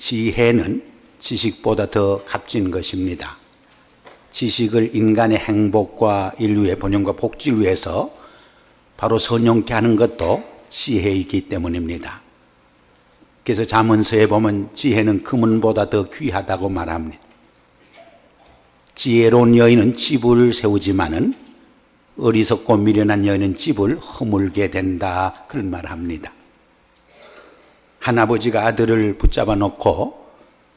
지혜는 지식보다 더 값진 것입니다. 지식을 인간의 행복과 인류의 번영과 복지를 위해서 바로 선용케 하는 것도 지혜이기 때문입니다. 그래서 잠언서에 보면 지혜는 금은보다 더 귀하다고 말합니다. 지혜로운 여인은 집을 세우지만은 어리석고 미련한 여인은 집을 허물게 된다, 그런 말을 합니다. 한 아버지가 아들을 붙잡아 놓고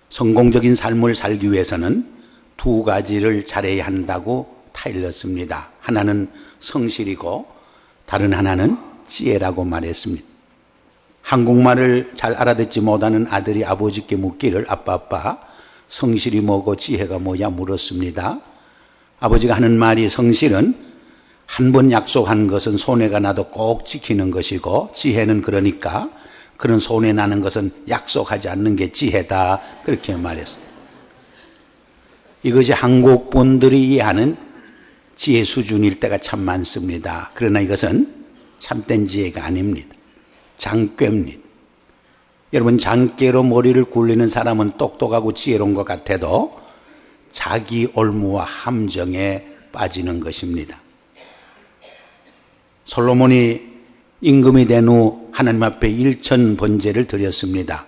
성공적인 삶을 살기 위해서는 두 가지를 잘해야 한다고 타일렀습니다. 하나는 성실이고 다른 하나는 지혜라고 말했습니다. 한국말을 잘 알아듣지 못하는 아들이 아버지께 묻기를 아빠 성실이 뭐고 지혜가 뭐냐 물었습니다. 아버지가 하는 말이 성실은 한 번 약속한 것은 손해가 나도 꼭 지키는 것이고 지혜는 그러니까 그런 손해 나는 것은 약속하지 않는 게 지혜다, 그렇게 말했습니다. 이것이 한국 분들이 이해하는 지혜 수준일 때가 참 많습니다. 그러나 이것은 참된 지혜가 아닙니다. 장꾀입니다. 여러분, 장꾀로 머리를 굴리는 사람은 똑똑하고 지혜로운 것 같아도 자기 올무와 함정에 빠지는 것입니다. 솔로몬이 임금이 된 후 하나님 앞에 일천 번제를 드렸습니다.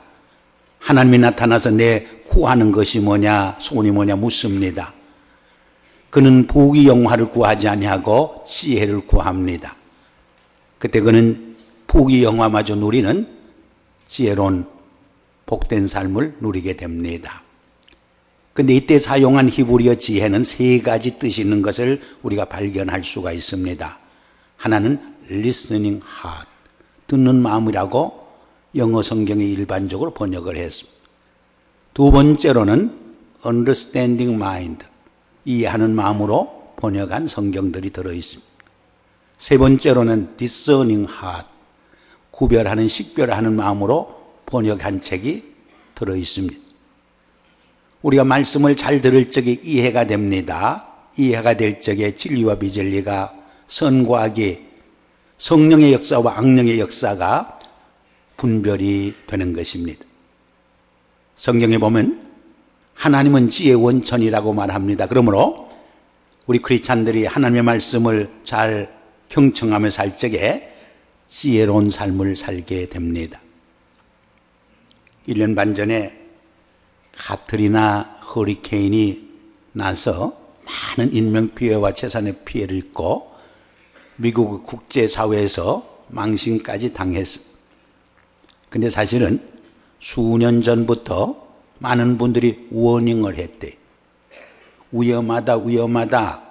하나님이 나타나서 내 구하는 것이 뭐냐, 소원이 뭐냐 묻습니다. 그는 부귀영화를 구하지 아니하고 지혜를 구합니다. 그때 그는 부귀영화마저 누리는 지혜로운 복된 삶을 누리게 됩니다. 그런데 이때 사용한 히브리어 지혜는 세 가지 뜻이 있는 것을 우리가 발견할 수가 있습니다. 하나는 listening heart, 듣는 마음이라고 영어 성경에 일반적으로 번역을 했습니다. 두 번째로는 understanding mind, 이해하는 마음으로 번역한 성경들이 들어있습니다. 세 번째로는 discerning heart, 구별하는 식별하는 마음으로 번역한 책이 들어있습니다. 우리가 말씀을 잘 들을 적에 이해가 됩니다. 이해가 될 적에 진리와 비진리가, 선과 악이, 성령의 역사와 악령의 역사가 분별이 되는 것입니다. 성경에 보면 하나님은 지혜의 원천이라고 말합니다. 그러므로 우리 크리스찬들이 하나님의 말씀을 잘 경청하며 살 적에 지혜로운 삶을 살게 됩니다. 1년 반 전에 카트리나 허리케인이 나서 많은 인명피해와 재산의 피해를 입고 미국 국제사회에서 망신까지 당했습니다. 근데 사실은 수년 전부터 많은 분들이 워닝을 했대. 위험하다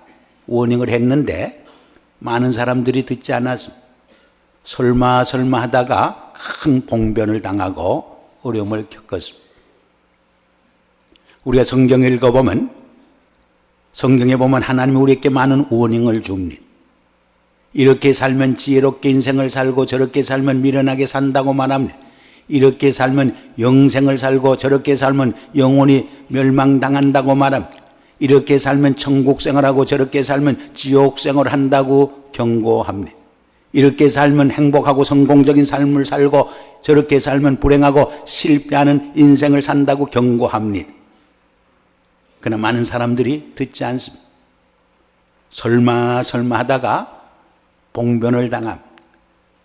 워닝을 했는데 많은 사람들이 듣지 않았습니다. 설마 하다가 큰 봉변을 당하고 어려움을 겪었습니다. 우리가 성경을 읽어보면 성경에 보면 하나님이 우리에게 많은 워닝을 줍니다. 이렇게 살면 지혜롭게 인생을 살고 저렇게 살면 미련하게 산다고 말합니다. 이렇게 살면 영생을 살고 저렇게 살면 영원히 멸망당한다고 말합니다. 이렇게 살면 천국 생활하고 저렇게 살면 지옥 생활을 한다고 경고합니다. 이렇게 살면 행복하고 성공적인 삶을 살고 저렇게 살면 불행하고 실패하는 인생을 산다고 경고합니다. 그러나 많은 사람들이 듣지 않습니다. 설마 하다가 봉변을 당함,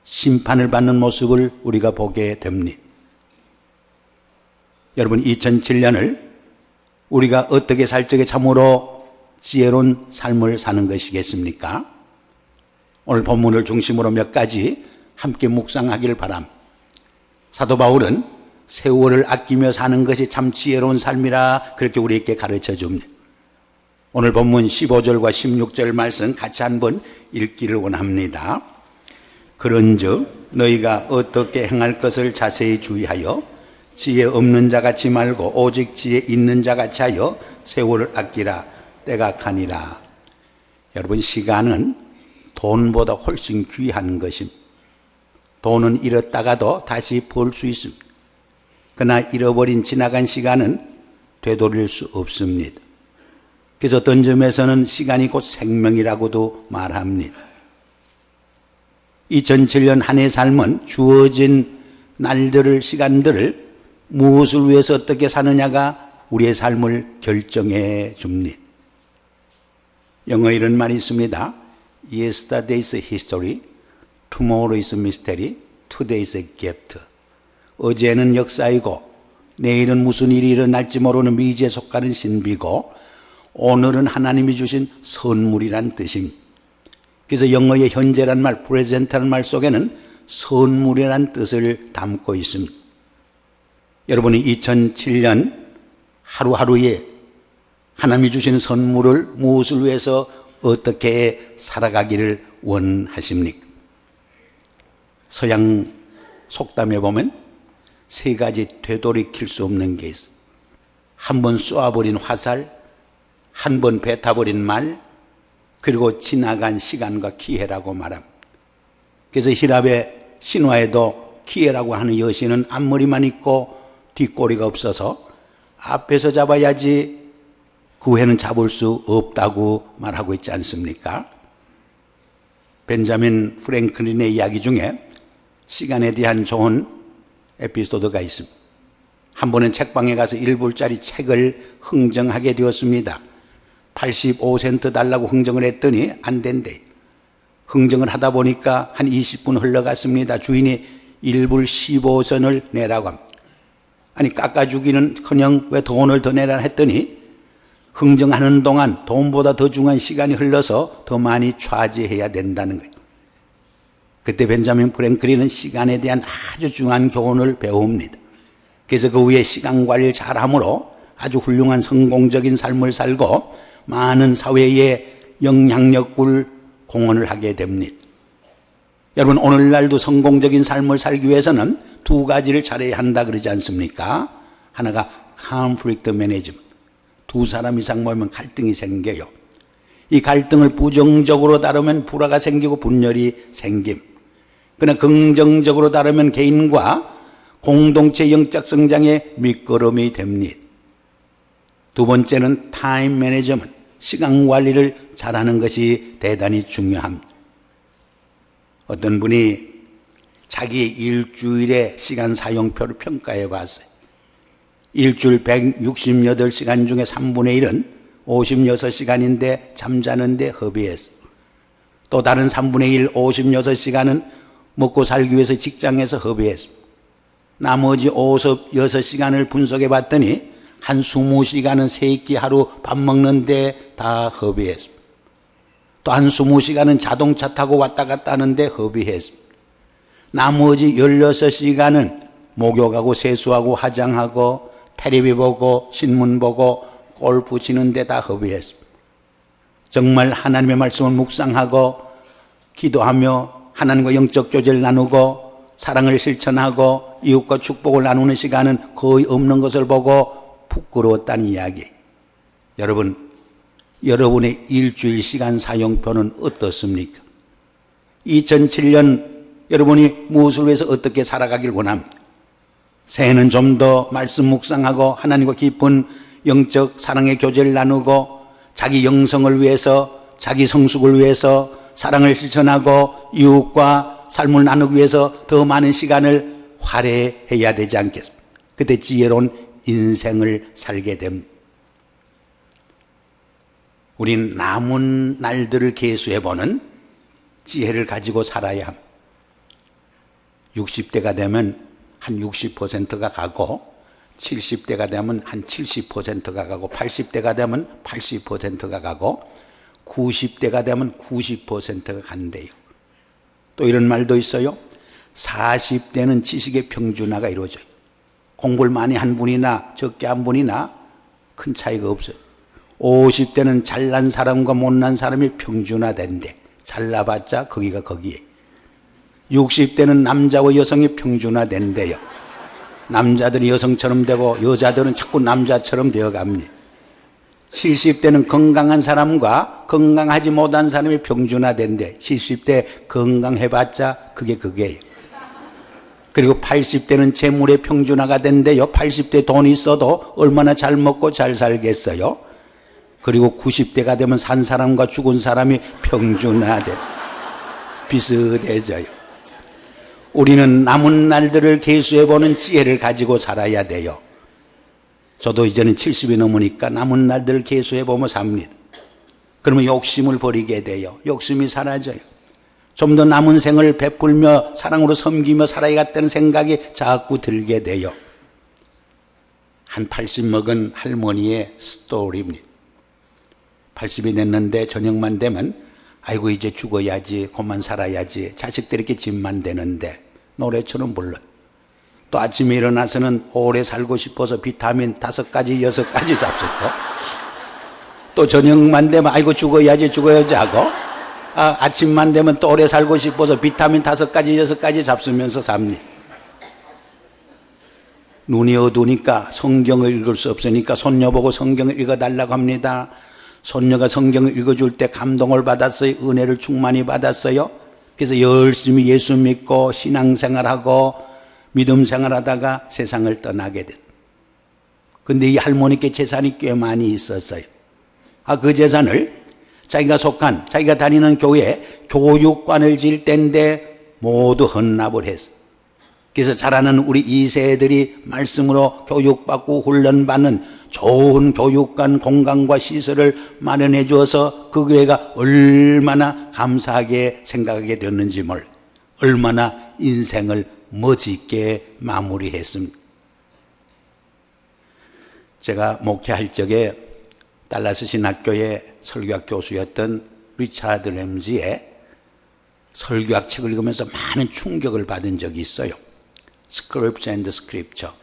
심판을 받는 모습을 우리가 보게 됩니다. 여러분, 2007년을 우리가 어떻게 살 적에 참으로 지혜로운 삶을 사는 것이겠습니까? 오늘 본문을 중심으로 몇 가지 함께 묵상하기를 바랍니다. 사도 바울은 세월을 아끼며 사는 것이 참 지혜로운 삶이라 그렇게 우리에게 가르쳐 줍니다. 오늘 본문 15절과 16절 말씀 같이 한번 읽기를 원합니다. 그런즉 너희가 어떻게 행할 것을 자세히 주의하여 지혜 없는 자 같이 말고 오직 지혜 있는 자 같이 하여 세월을 아끼라. 때가 가니라. 여러분, 시간은 돈보다 훨씬 귀한 것입니다. 돈은 잃었다가도 다시 벌 수 있습니다. 그러나 잃어버린 지나간 시간은 되돌릴 수 없습니다. 그래서 어떤 점에서는 시간이 곧 생명이라고도 말합니다. 2007년 한 해 삶은 주어진 날들을, 시간들을 무엇을 위해서 어떻게 사느냐가 우리의 삶을 결정해 줍니다. 영어에 이런 말이 있습니다. Yesterday is history, tomorrow is mystery, today is a gift. 어제는 역사이고 내일은 무슨 일이 일어날지 모르는 미지에 속하는 신비고 오늘은 하나님이 주신 선물이란 뜻입니다. 그래서 영어의 현재란 말, present란 말 속에는 선물이란 뜻을 담고 있습니다. 여러분이 2007년 하루하루에 하나님이 주시는 선물을 무엇을 위해서 어떻게 살아가기를 원하십니까? 서양 속담에 보면 세 가지 되돌이킬 수 없는 게 있어. 한 번 쏘아버린 화살, 한 번 뱉어버린 말, 그리고 지나간 시간과 기회라고 말합니다. 그래서 히랍의 신화에도 기회라고 하는 여신은 앞머리만 있고 뒷꼬리가 없어서 앞에서 잡아야지 그 후에는 잡을 수 없다고 말하고 있지 않습니까? 벤자민 프랭클린의 이야기 중에 시간에 대한 좋은 에피소드가 있습니다. 한 번은 책방에 가서 1불짜리 책을 흥정하게 되었습니다. 85센트 달라고 흥정을 했더니 안 된대. 흥정을 하다 보니까 한 20분 흘러갔습니다. 주인이 1불 15선을 내라고 합니다. 아니 깎아주기는커녕 왜 돈을 더 내라 했더니 흥정하는 동안 돈보다 더 중요한 시간이 흘러서 더 많이 차지해야 된다는 거예요. 그때 벤자민 프랭클린은 시간에 대한 아주 중요한 교훈을 배웁니다. 그래서 그 후에 시간 관리를 잘함으로 아주 훌륭한 성공적인 삶을 살고 많은 사회에 영향력을 공헌을 하게 됩니다. 여러분 오늘날도 성공적인 삶을 살기 위해서는 두 가지를 잘해야 한다 그러지 않습니까? 하나가 conflict management. 두 사람 이상 모이면 갈등이 생겨요. 이 갈등을 부정적으로 다루면 불화가 생기고 분열이 생김. 그러나 긍정적으로 다루면 개인과 공동체 영적 성장의 밑거름이 됩니다. 두 번째는 타임 매니저먼트, 시간 관리를 잘하는 것이 대단히 중요합니다. 어떤 분이 자기 일주일의 시간 사용표를 평가해 봤어요. 일주일 168시간 중에 3분의 1은 56시간인데 잠자는데 허비했어. 또 다른 3분의 1, 56시간은 먹고 살기 위해서 직장에서 허비했어. 나머지 56시간을 분석해 봤더니 한 20시간은 세끼 하루 밥 먹는데 다 허비했어. 또 한 20시간은 자동차 타고 왔다 갔다 하는데 허비했어. 나머지 16시간은 목욕하고 세수하고 화장하고 텔레비 보고 신문 보고 골프 치는데 다 허비했습니다. 정말 하나님의 말씀을 묵상하고 기도하며 하나님과 영적 교제를 나누고 사랑을 실천하고 이웃과 축복을 나누는 시간은 거의 없는 것을 보고 부끄러웠다는 이야기. 여러분, 여러분의 일주일 시간 사용표는 어떻습니까? 2007년 여러분이 무엇을 위해서 어떻게 살아가길 원합니다. 새해는 좀 더 말씀 묵상하고 하나님과 깊은 영적 사랑의 교제를 나누고 자기 영성을 위해서 자기 성숙을 위해서 사랑을 실천하고 이웃과 삶을 나누기 위해서 더 많은 시간을 할애해야 되지 않겠습니까? 그때 지혜로운 인생을 살게 됩니다. 우린 남은 날들을 계수해보는 지혜를 가지고 살아야 합니다. 60대가 되면 한 60%가 가고 70대가 되면 한 70%가 가고 80대가 되면 80%가 가고 90대가 되면 90%가 간대요. 또 이런 말도 있어요. 40대는 지식의 평준화가 이루어져요. 공부를 많이 한 분이나 적게 한 분이나 큰 차이가 없어요. 50대는 잘난 사람과 못난 사람이 평준화된대. 잘나봤자 거기가 거기에. 60대는 남자와 여성이 평준화된대요. 남자들이 여성처럼 되고 여자들은 자꾸 남자처럼 되어갑니다. 70대는 건강한 사람과 건강하지 못한 사람이 평준화된대. 70대 건강해봤자 그게예요. 그리고 80대는 재물의 평준화가 된대요. 80대 돈이 있어도 얼마나 잘 먹고 잘 살겠어요. 그리고 90대가 되면 산 사람과 죽은 사람이 평준화돼. 비슷해져요. 우리는 남은 날들을 계수해보는 지혜를 가지고 살아야 돼요. 저도 이제는 70이 넘으니까 남은 날들을 계수해보며 삽니다. 그러면 욕심을 버리게 돼요. 욕심이 사라져요. 좀 더 남은 생을 베풀며 사랑으로 섬기며 살아야겠다는 생각이 자꾸 들게 돼요. 한 80 먹은 할머니의 스토리입니다. 80이 됐는데 저녁만 되면 아이고 이제 죽어야지, 그만 살아야지, 자식들 이렇게 집만 되는데 노래처럼 불러요. 또 아침에 일어나서는 오래 살고 싶어서 비타민 5가지 6가지 잡수고, 또 저녁만 되면 아이고 죽어야지 하고, 아침만 되면 또 오래 살고 싶어서 비타민 5가지 6가지 잡수면서 삽니다. 눈이 어두우니까 성경을 읽을 수 없으니까 손녀 보고 성경을 읽어달라고 합니다. 손녀가 성경을 읽어줄 때 감동을 받았어요. 은혜를 충만히 받았어요. 그래서 열심히 예수 믿고 신앙생활하고 믿음생활하다가 세상을 떠나게 됐어요. 근데 이 할머니께 재산이 꽤 많이 있었어요. 그 재산을 자기가 속한, 자기가 다니는 교회에 교육관을 지을 때인데 모두 헌납을 했어요. 그래서 자라는 우리 2세들이 말씀으로 교육받고 훈련받는 좋은 교육관 공간과 시설을 마련해 주어서 그 교회가 얼마나 감사하게 생각하게 됐는지 몰라요. 얼마나 인생을 멋있게 마무리했습니다. 제가 목회할 적에 달라스 신학교의 설교학 교수였던 리차드 램지의 설교학 책을 읽으면서 많은 충격을 받은 적이 있어요. Scripts and Scripture,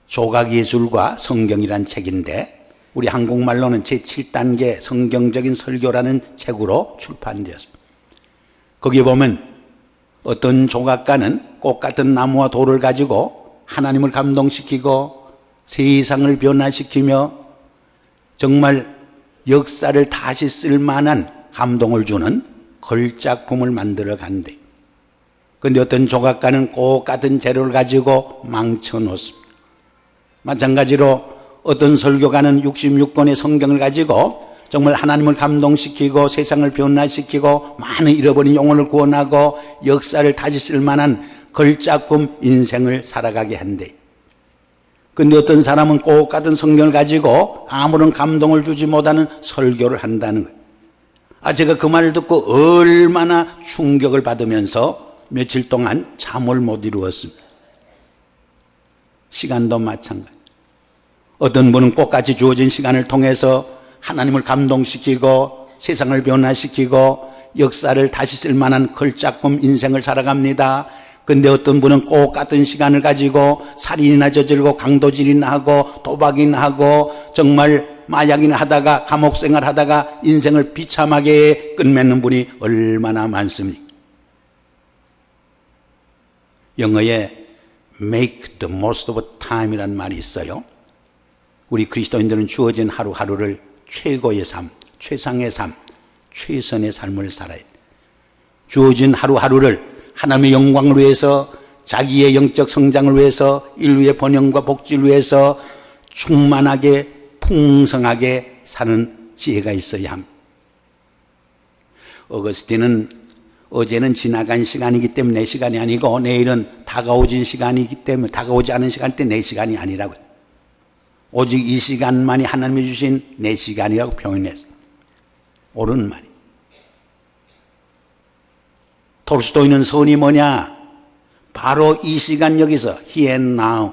조각예술과 성경이란 책인데 우리 한국말로는 제7단계 성경적인 설교라는 책으로 출판되었습니다. 거기 보면 어떤 조각가는 꽃 같은 나무와 돌을 가지고 하나님을 감동시키고 세상을 변화시키며 정말 역사를 다시 쓸 만한 감동을 주는 걸작품을 만들어 간대. 그런데 어떤 조각가는 꽃 같은 재료를 가지고 망쳐 놓습니다. 마찬가지로 어떤 설교가는 66권의 성경을 가지고 정말 하나님을 감동시키고 세상을 변화시키고 많은 잃어버린 영혼을 구원하고 역사를 다시 쓸 만한 걸작품 인생을 살아가게 한대. 근데 어떤 사람은 꽃 같은 성경을 가지고 아무런 감동을 주지 못하는 설교를 한다는 거예요. 제가 그 말을 듣고 얼마나 충격을 받으면서 며칠 동안 잠을 못 이루었습니다. 시간도 마찬가지. 어떤 분은 꽃같이 주어진 시간을 통해서 하나님을 감동시키고 세상을 변화시키고 역사를 다시 쓸 만한 걸작품 인생을 살아갑니다. 근데 어떤 분은 꽃 같은 시간을 가지고 살인이나 저지르고 강도질이나 하고 도박이나 하고 정말 마약이나 하다가 감옥생활 하다가 인생을 비참하게 끝맺는 분이 얼마나 많습니까? 영어에 make the most of time이라는 말이 있어요. 우리 그리스도인들은 주어진 하루하루를 최고의 삶, 최상의 삶, 최선의 삶을 살아야 돼. 주어진 하루하루를 하나님의 영광을 위해서, 자기의 영적 성장을 위해서, 인류의 번영과 복지를 위해서 충만하게 풍성하게 사는 지혜가 있어야 합니다. 어거스틴은 어제는 지나간 시간이기 때문에 내 시간이 아니고 내일은 다가오진 시간이기 때문에 다가오지 않은 시간 때 내 시간이 아니라고, 오직 이 시간만이 하나님이 주신 내 시간이라고 표현했어요. 옳은 말이에요. 톨스토이는 선이 뭐냐? 바로 이 시간 여기서 here and now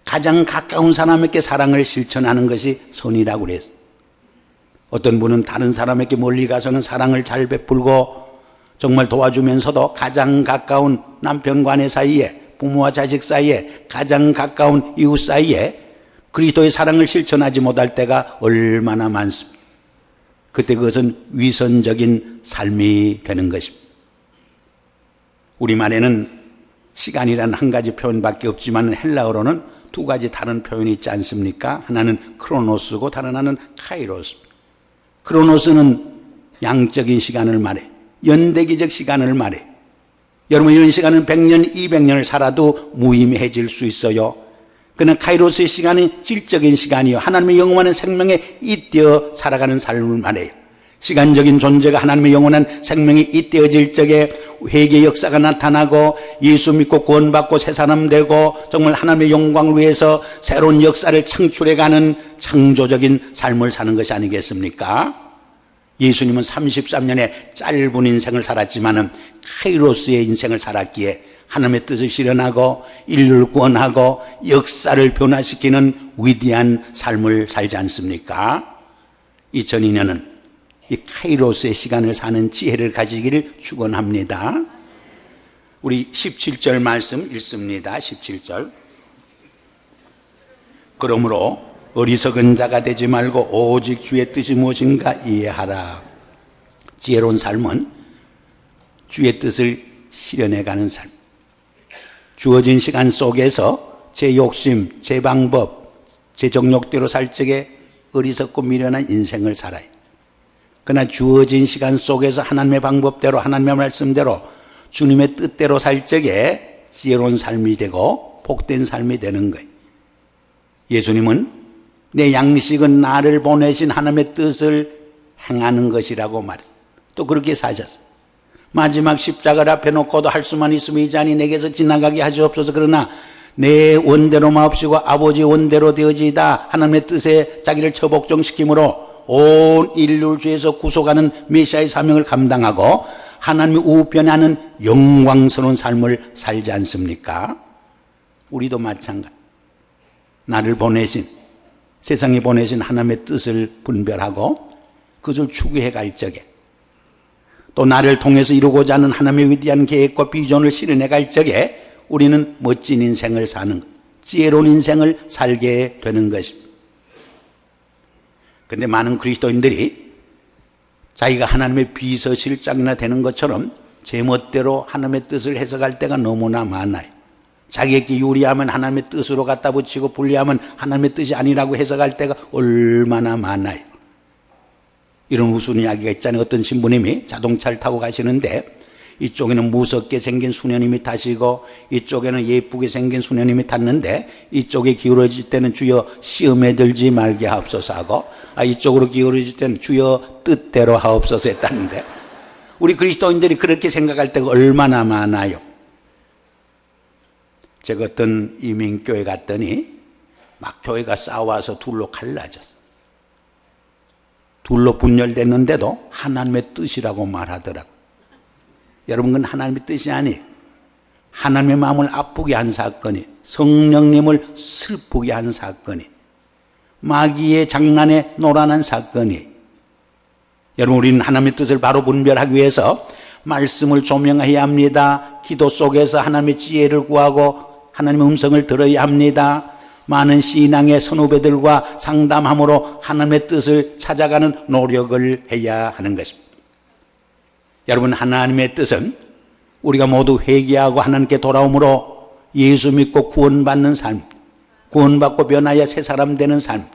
가장 가까운 사람에게 사랑을 실천하는 것이 선이라고 그랬어요. 어떤 분은 다른 사람에게 멀리 가서는 사랑을 잘 베풀고 정말 도와주면서도 가장 가까운 남편과 아내 사이에, 부모와 자식 사이에, 가장 가까운 이웃 사이에 그리스도의 사랑을 실천하지 못할 때가 얼마나 많습니다. 그때 그것은 위선적인 삶이 되는 것입니다. 우리말에는 시간이란 한 가지 표현밖에 없지만 헬라어로는 두 가지 다른 표현이 있지 않습니까? 하나는 크로노스고 다른 하나는 카이로스. 크로노스는 양적인 시간을 말해, 연대기적 시간을 말해. 여러분, 이런 시간은 100년, 200년을 살아도 무의미해질 수 있어요. 그러나 카이로스의 시간은 질적인 시간이요, 하나님의 영원한 생명에 잇대어 살아가는 삶을 말해요. 시간적인 존재가 하나님의 영원한 생명이 잇대어질 적에 회개 역사가 나타나고 예수 믿고 구원받고 새 사람 되고 정말 하나님의 영광을 위해서 새로운 역사를 창출해가는 창조적인 삶을 사는 것이 아니겠습니까? 예수님은 33년의 짧은 인생을 살았지만은 카이로스의 인생을 살았기에 하나님의 뜻을 실현하고 인류를 구원하고 역사를 변화시키는 위대한 삶을 살지 않습니까? 2002년은 이 카이로스의 시간을 사는 지혜를 가지기를 축원합니다. 우리 17절 말씀 읽습니다. 17절. 그러므로 어리석은 자가 되지 말고 오직 주의 뜻이 무엇인가 이해하라. 지혜로운 삶은 주의 뜻을 실현해가는 삶. 주어진 시간 속에서 제 욕심, 제 방법, 제 정욕대로 살 적에 어리석고 미련한 인생을 살아요. 그러나 주어진 시간 속에서 하나님의 방법대로 하나님의 말씀대로 주님의 뜻대로 살 적에 지혜로운 삶이 되고 복된 삶이 되는 거예요. 예수님은 내 양식은 나를 보내신 하나님의 뜻을 행하는 것이라고 말했어요. 또 그렇게 사셨어요. 마지막 십자가를 앞에 놓고도 할 수만 있으면 이 잔이 내게서 지나가게 하시옵소서. 그러나 내 원대로 마옵시고 아버지 원대로 되어지이다. 하나님의 뜻에 자기를 처복종시킴으로 온 인류를 죄에서 구속하는 메시아의 사명을 감당하고 하나님의 우편에 하는 영광스러운 삶을 살지 않습니까? 우리도 마찬가지. 나를 보내신, 세상에 보내신 하나님의 뜻을 분별하고 그것을 추구해 갈 적에 또 나를 통해서 이루고자 하는 하나님의 위대한 계획과 비전을 실현해 갈 적에 우리는 멋진 인생을 사는, 지혜로운 인생을 살게 되는 것입니다. 그런데 많은 그리스도인들이 자기가 하나님의 비서실장이나 되는 것처럼 제멋대로 하나님의 뜻을 해석할 때가 너무나 많아요. 자기에게 유리하면 하나님의 뜻으로 갖다 붙이고 불리하면 하나님의 뜻이 아니라고 해석할 때가 얼마나 많아요. 이런 우스운 이야기가 있잖아요. 어떤 신부님이 자동차를 타고 가시는데 이쪽에는 무섭게 생긴 수녀님이 타시고 이쪽에는 예쁘게 생긴 수녀님이 탔는데 이쪽에 기울어질 때는 주여 시험에 들지 말게 하옵소서 하고 이쪽으로 기울어질 때는 주여 뜻대로 하옵소서 했다는데 우리 그리스도인들이 그렇게 생각할 때가 얼마나 많아요. 제가 어떤 이민교회 갔더니 막 교회가 싸워서 둘로 갈라졌어요. 둘로 분열됐는데도 하나님의 뜻이라고 말하더라고요. 여러분, 그건 하나님의 뜻이 아니에요. 하나님의 마음을 아프게 한 사건이, 성령님을 슬프게 한 사건이, 마귀의 장난에 노란한 사건이. 여러분, 우리는 하나님의 뜻을 바로 분별하기 위해서 말씀을 조명해야 합니다. 기도 속에서 하나님의 지혜를 구하고 하나님의 음성을 들어야 합니다. 많은 신앙의 선후배들과 상담함으로 하나님의 뜻을 찾아가는 노력을 해야 하는 것입니다. 여러분, 하나님의 뜻은 우리가 모두 회개하고 하나님께 돌아옴으로 예수 믿고 구원받는 삶, 구원받고 변하여 새 사람 되는 삶,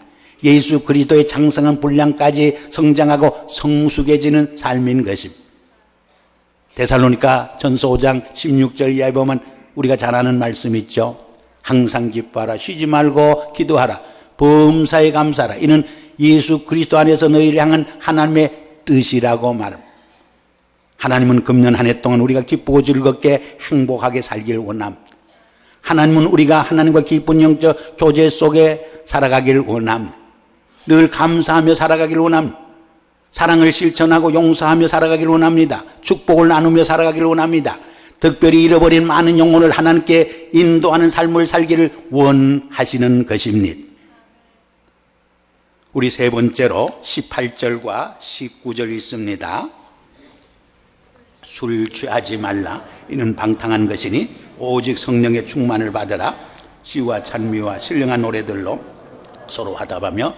예수 그리스도의 장성한 분량까지 성장하고 성숙해지는 삶인 것입니다. 데살로니가 전서 5장 16절 이하에 보면 우리가 잘 아는 말씀 있죠. 항상 기뻐하라, 쉬지 말고 기도하라, 범사에 감사하라. 이는 예수 그리스도 안에서 너희를 향한 하나님의 뜻이라고 말합니다. 하나님은 금년 한 해 동안 우리가 기쁘고 즐겁게 행복하게 살기를 원합니다. 하나님은 우리가 하나님과 깊은 영적 교제 속에 살아가기를 원합니다. 늘 감사하며 살아가기를 원합니다. 사랑을 실천하고 용서하며 살아가기를 원합니다. 축복을 나누며 살아가기를 원합니다. 특별히 잃어버린 많은 영혼을 하나님께 인도하는 삶을 살기를 원하시는 것입니다. 우리 세 번째로 18절과 19절 있습니다. 술 취하지 말라. 이는 방탕한 것이니 오직 성령의 충만을 받으라. 시와 찬미와 신령한 노래들로 서로 화답하며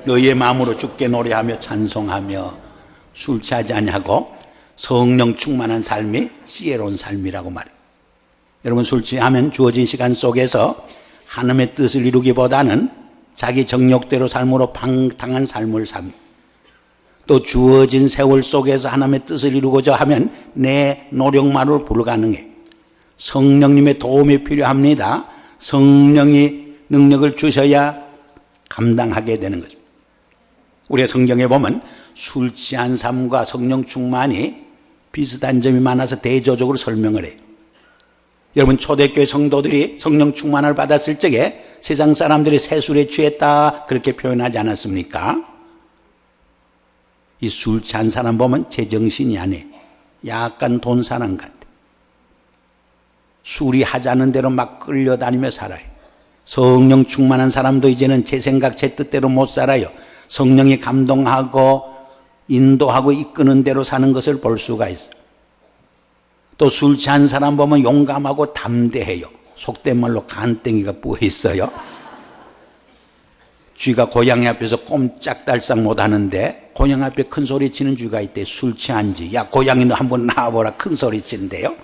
너희의 마음으로 주께 노래하며 찬송하며. 술 취하지 아니하고 성령 충만한 삶이 지혜로운 삶이라고 말해요. 여러분, 술 취하면 주어진 시간 속에서 하나님의 뜻을 이루기보다는 자기 정욕대로 삶으로 방탕한 삶을 삽니다. 또 주어진 세월 속에서 하나님의 뜻을 이루고자 하면 내 노력만으로 불가능해. 성령님의 도움이 필요합니다. 성령이 능력을 주셔야 감당하게 되는 거죠. 우리가 성경에 보면 술 취한 삶과 성령 충만이 비슷한 점이 많아서 대조적으로 설명을 해요. 여러분, 초대교회 성도들이 성령 충만을 받았을 적에 세상 사람들이 새술에 취했다 그렇게 표현하지 않았습니까? 이 술 취한 사람 보면 제정신이 아니에요. 약간 돈 사람 같아. 술이 하자는 대로 막 끌려다니며 살아요. 성령 충만한 사람도 이제는 제 생각 제 뜻대로 못 살아요. 성령이 감동하고 인도하고 이끄는 대로 사는 것을 볼 수가 있어요. 또 술 취한 사람 보면 용감하고 담대해요. 속된 말로 간땡이가 부어 있어요. 쥐가 고양이 앞에서 꼼짝달싹 못하는데 고양이 앞에 큰 소리 치는 쥐가 있대. 술 취한 쥐. 야, 고양이 너 한번 나와보라. 큰 소리 치는데요.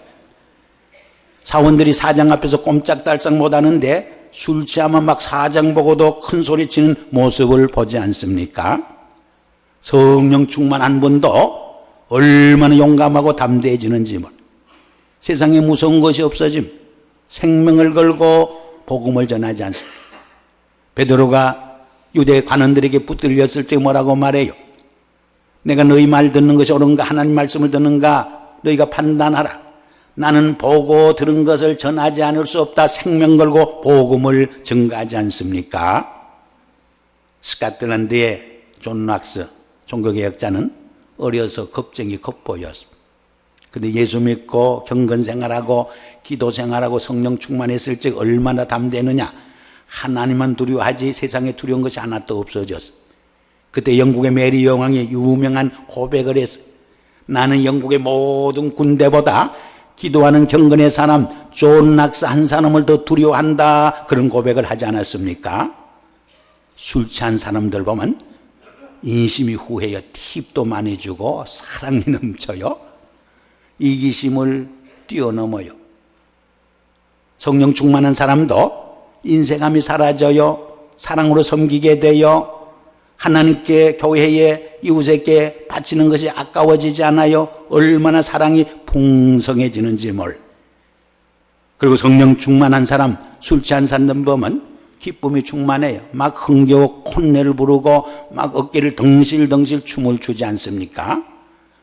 사원들이 사장 앞에서 꼼짝달싹 못하는데 술 취하면 막 사장 보고도 큰 소리 치는 모습을 보지 않습니까? 성령 충만한 분도 얼마나 용감하고 담대해지는지 뭐. 세상에 무서운 것이 없어짐. 생명을 걸고 복음을 전하지 않습니다. 베드로가 유대 관원들에게 붙들렸을 때 뭐라고 말해요? 내가 너희 말 듣는 것이 옳은가 하나님 말씀을 듣는가 너희가 판단하라. 나는 보고 들은 것을 전하지 않을 수 없다. 생명 걸고 복음을 증거하지 않습니까? 스코틀랜드의 존 락스 종교개혁자는 어려서 겁쟁이 겉보였습니다. 근데 예수 믿고 경건 생활하고 기도 생활하고 성령 충만했을 적 얼마나 담대느냐. 하나님만 두려워하지 세상에 두려운 것이 하나도 없어졌어. 그때 영국의 메리 여왕이 유명한 고백을 했어요. 나는 영국의 모든 군대보다 기도하는 경건의 사람 존 락스 한 사람을 더 두려워한다. 그런 고백을 하지 않았습니까? 술 취한 사람들 보면 인심이 후해요. 팁도 많이 주고 사랑이 넘쳐요. 이기심을 뛰어넘어요. 성령 충만한 사람도 인색함이 사라져요. 사랑으로 섬기게 돼요. 하나님께 교회에 이웃에게 바치는 것이 아까워지지 않아요. 얼마나 사랑이 풍성해지는지 뭘. 그리고 성령 충만한 사람, 술 취한 사람 보면 기쁨이 충만해요. 막 흥겨워 콧내를 부르고 막 어깨를 덩실덩실 춤을 추지 않습니까?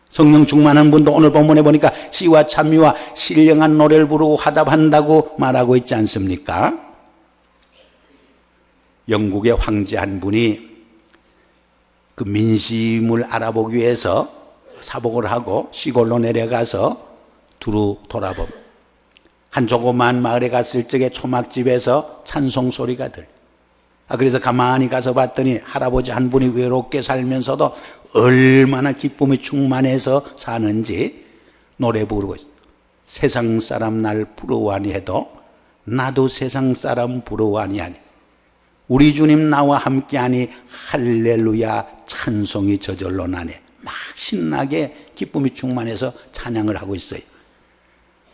성령 충만한 분도 오늘 본문에 보니까 시와 찬미와 신령한 노래를 부르고 화답한다고 말하고 있지 않습니까? 영국의 황제 한 분이 그 민심을 알아보기 위해서 사복을 하고 시골로 내려가서 두루 돌아봅니다. 한 조그만 마을에 갔을 적에 초막집에서 찬송 소리가 들려요. 그래서 가만히 가서 봤더니 할아버지 한 분이 외롭게 살면서도 얼마나 기쁨이 충만해서 사는지 노래 부르고 있어요. 세상 사람 날 부러워하니 해도 나도 세상 사람 부러워하니 하니 우리 주님 나와 함께하니 할렐루야 찬송이 저절로 나네. 막 신나게 기쁨이 충만해서 찬양을 하고 있어요.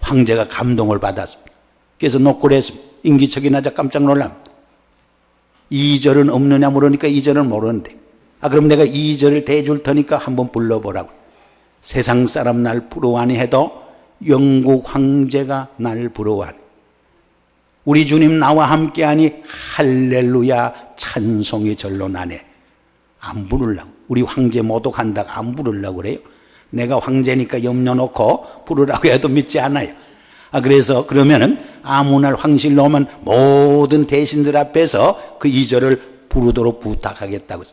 황제가 감동을 받았습니다. 그래서 녹고를 했습니다. 인기척이 나자 깜짝 놀랍니다. 2절은 없느냐 물으니까 2절은 모르는데 그럼 내가 2절을 대줄 테니까 한번 불러보라고. 세상 사람 날 부러워하니 해도 영국 황제가 날 부러워하니 우리 주님 나와 함께하니 할렐루야 찬송이 절로 나네. 안 부르려고. 우리 황제 모독한다고 안 부르려고 그래요. 내가 황제니까 염려 놓고 부르라고 해도 믿지 않아요. 그래서 그러면은 아무 날 황실로 오면 모든 대신들 앞에서 그 2절을 부르도록 부탁하겠다고.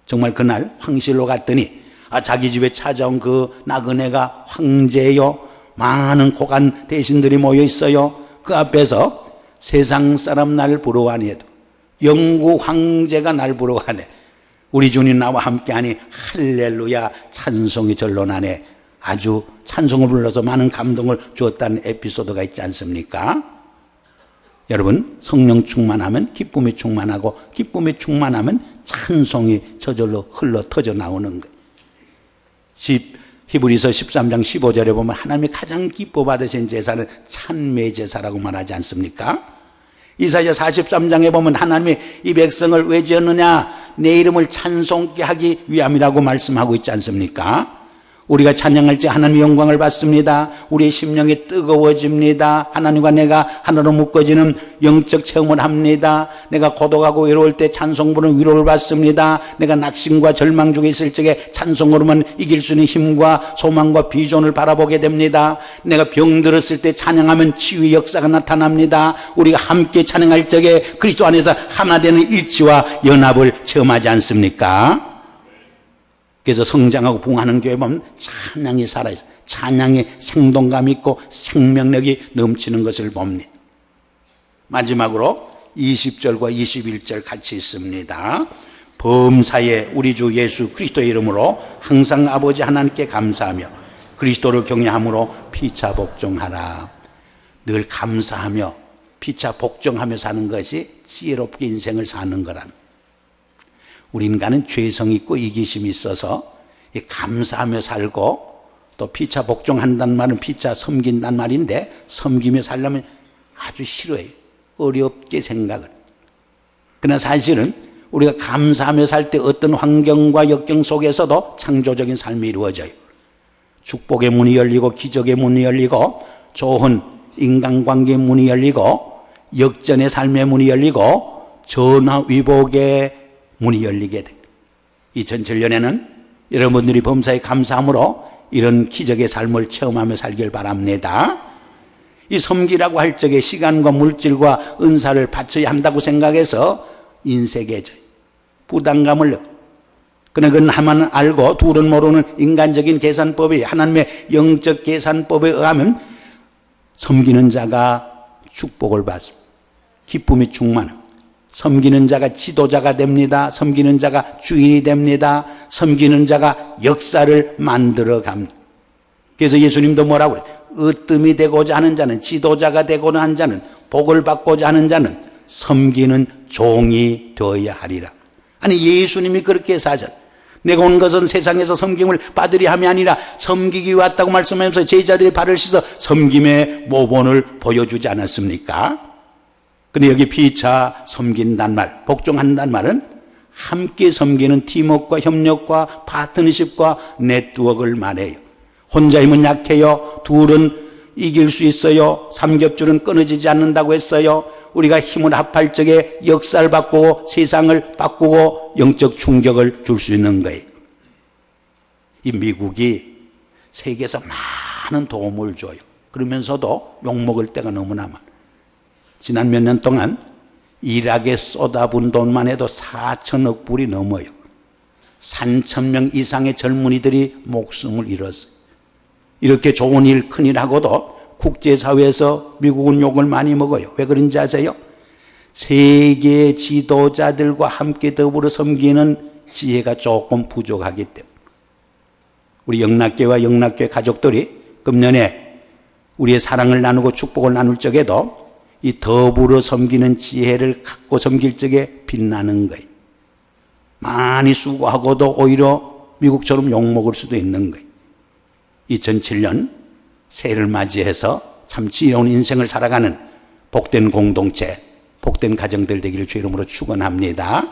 정말 그날 황실로 갔더니 자기 집에 찾아온 그 나그네가 황제요. 많은 고관 대신들이 모여 있어요. 그 앞에서 세상 사람 날 부러워하니 해도 영국 황제가 날 부러워하네. 우리 주님 나와 함께하니 할렐루야 찬송이 절로 나네. 아주 찬송을 불러서 많은 감동을 주었다는 에피소드가 있지 않습니까? 여러분, 성령 충만하면 기쁨이 충만하고 기쁨이 충만하면 찬송이 저절로 흘러 터져 나오는 거예요. 히브리서 13장 15절에 보면 하나님이 가장 기뻐 받으신 제사는 찬미의 제사라고 말하지 않습니까? 이사야 43장에 보면 하나님이 이 백성을 왜 지었느냐? 내 이름을 찬송케 하기 위함이라고 말씀하고 있지 않습니까? 우리가 찬양할 때 하나님의 영광을 받습니다. 우리의 심령이 뜨거워집니다. 하나님과 내가 하나로 묶어지는 영적 체험을 합니다. 내가 고독하고 외로울 때 찬송 부르는 위로를 받습니다. 내가 낙심과 절망 중에 있을 적에 찬송으로만 이길 수 있는 힘과 소망과 비전을 바라보게 됩니다. 내가 병들었을 때 찬양하면 치유의 역사가 나타납니다. 우리가 함께 찬양할 적에 그리스도 안에서 하나 되는 일치와 연합을 체험하지 않습니까? 그래서 성장하고 부흥하는 교회 보면 찬양이 살아있어요. 찬양에 생동감 있고 생명력이 넘치는 것을 봅니다. 마지막으로 20절과 21절 같이 있습니다. 범사에 우리 주 예수 그리스도의 이름으로 항상 아버지 하나님께 감사하며 그리스도를 경외함으로 피차 복종하라. 늘 감사하며 피차 복종하며 사는 것이 지혜롭게 인생을 사는 거란. 우리 인간은 죄성 있고 이기심이 있어서 감사하며 살고 또 피차 복종한다는 말은 피차 섬긴다는 말인데 섬기며 살려면 아주 싫어해요. 어렵게 생각을. 그러나 사실은 우리가 감사하며 살 때 어떤 환경과 역경 속에서도 창조적인 삶이 이루어져요. 축복의 문이 열리고 기적의 문이 열리고 좋은 인간관계의 문이 열리고 역전의 삶의 문이 열리고 전화위복의 문이 열리게 돼. 2007년에는 여러분들이 범사에 감사함으로 이런 기적의 삶을 체험하며 살길 바랍니다. 이 섬기라고 할 적에 시간과 물질과 은사를 바쳐야 한다고 생각해서 인색해져요. 부담감을 느껴. 그러나 그건 하나만 알고 둘은 모르는 인간적인 계산법이 하나님의 영적 계산법에 의하면 섬기는 자가 축복을 받습니다. 기쁨이 충만합니다. 섬기는 자가 지도자가 됩니다. 섬기는 자가 주인이 됩니다. 섬기는 자가 역사를 만들어 갑니다. 그래서 예수님도 뭐라고 그래요? 으뜸이 되고자 하는 자는, 지도자가 되고자 하는 자는, 복을 받고자 하는 자는 섬기는 종이 되어야 하리라. 아니 예수님이 그렇게 사셨. 내가 온 것은 세상에서 섬김을 받으리 함이 아니라 섬기기 왔다고 말씀하면서 제자들의 발을 씻어 섬김의 모본을 보여주지 않았습니까? 근데 여기 피차 섬긴단 말, 복종한단 말은 함께 섬기는 팀워크와 협력과 파트너십과 네트워크를 말해요. 혼자 힘은 약해요. 둘은 이길 수 있어요. 삼겹줄은 끊어지지 않는다고 했어요. 우리가 힘을 합할 적에 역사를 바꾸고 세상을 바꾸고 영적 충격을 줄 수 있는 거예요. 이 미국이 세계에서 많은 도움을 줘요. 그러면서도 욕먹을 때가 너무나 많아요. 지난 몇 년 동안 이락에 쏟아부은 돈만 해도 4천억 불이 넘어요. 3,000명 이상의 젊은이들이 목숨을 잃었어요. 이렇게 좋은 일, 큰일 하고도 국제사회에서 미국은 욕을 많이 먹어요. 왜 그런지 아세요? 세계 지도자들과 함께 더불어 섬기는 지혜가 조금 부족하기 때문에. 우리 영락교회와 영락교회 가족들이 금년에 우리의 사랑을 나누고 축복을 나눌 적에도 이 더불어 섬기는 지혜를 갖고 섬길 적에 빛나는 거예요. 많이 수고하고도 오히려 미국처럼 욕먹을 수도 있는 거예요. 2007년 새해를 맞이해서 참 지혜로운 인생을 살아가는 복된 공동체, 복된 가정들 되기를 주의 이름으로 축원합니다.